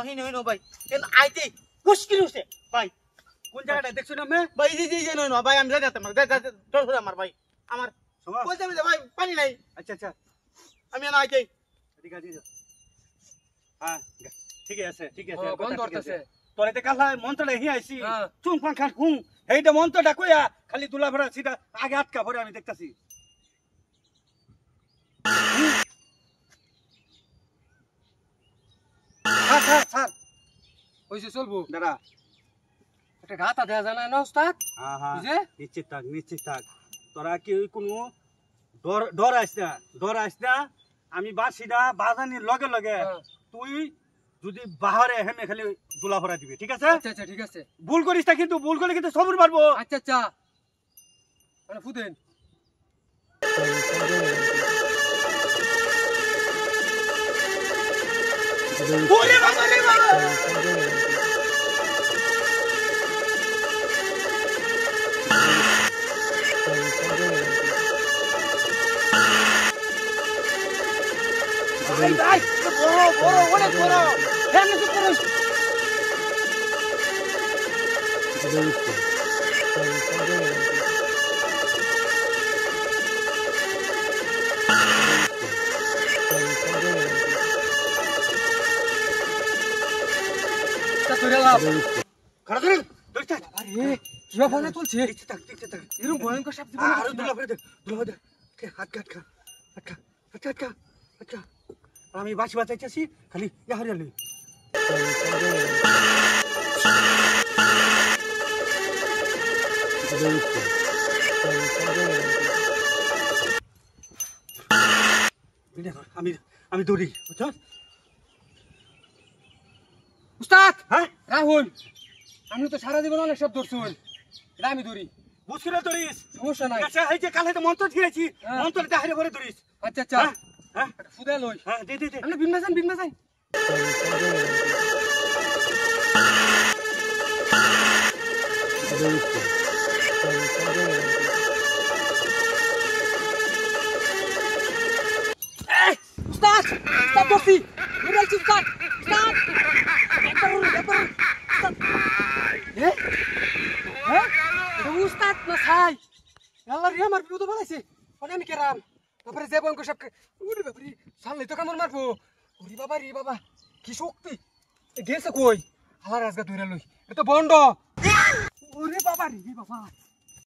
Hino ভাই কেন আইতে মুশকিল হচ্ছে ভাই কোন জায়গাটা দেখছো না মে ভাই জি নো ভাই আমি যাইতাম তোর আমার ভাই আমার কই যাবে ভাই পানি নাই আচ্ছা আচ্ছা আমি না আইতে ঠিক আছে হ্যাঁ ঠিক আছে বন্ধ করতেছে তোর এতে কাল মন্ত্রটা হি আইছি চুং ফাং খান হুং এইটা মন্ত্রটা কইয়া খালি দুলা ভরা সিধা আগে আটকা ভরে আমি দেখতাছি স্যার হইছে চলবো দাদা একটা গাতা দেয়া জানা না উস্তাদ হ্যাঁ হ্যাঁ বুঝে নিশ্চিত থাক তোরা কি ওই কোনো ডর আইস না আমি বাসি না বাজানির লগে লগে তুই যদি বাহারে হেমে খালি দুলা ভরা দিবি ঠিক আছে আচ্ছা ঠিক আছে ভুল করিস না কিন্তু ভুল করলে কিন্তু সবুর মারবো আচ্ছা মানে ফুদেন ওরে বাবা রে বাবা ভাই বড় অনেক বড় কেন কি করিস খারাপ করেন দোস্ত আরে কিবা ফোনে তুলছে দেখতে থাক এরকম ভয়ঙ্কর সাপ জীবনে আর দুলা ভরে দে আটকা আমি বাঁচি বাঁচাইতেছি খালি হারিয়ালি আমি দৌড়ি বুঝছো উস্তাদ হ্যাঁ রাহুল আমি তো সারা জীবন অনেক সব ধরছুন এটা আমি ধরি বুঝছি না ধরিস সমস্যা নাই আচ্ছা এই যে কাল হয়তো মন্ত্র দিয়েছি মন্ত্রটা হারিয়ে ভরে ধরিস আচ্ছা হ্যাঁ ফুদা লই হ্যাঁ দে আপনি বিন মাসান উস্তাদ বসি উড়াল উস্তাদ উস্তাদ না ছাই আল্লাহ রে আমার বিপদ বানাইছে মানে আমি কেরাম তারপরে যে বঙ্ক সব উড়ি বাবারি সামনে তো কামড় মারবো উড়ি বাবা রে বাবা কি শক্তি গেছে কই আল্লাহ রাজগা ধরে লই এটা বন্ড ওরে বাবা রে বাবা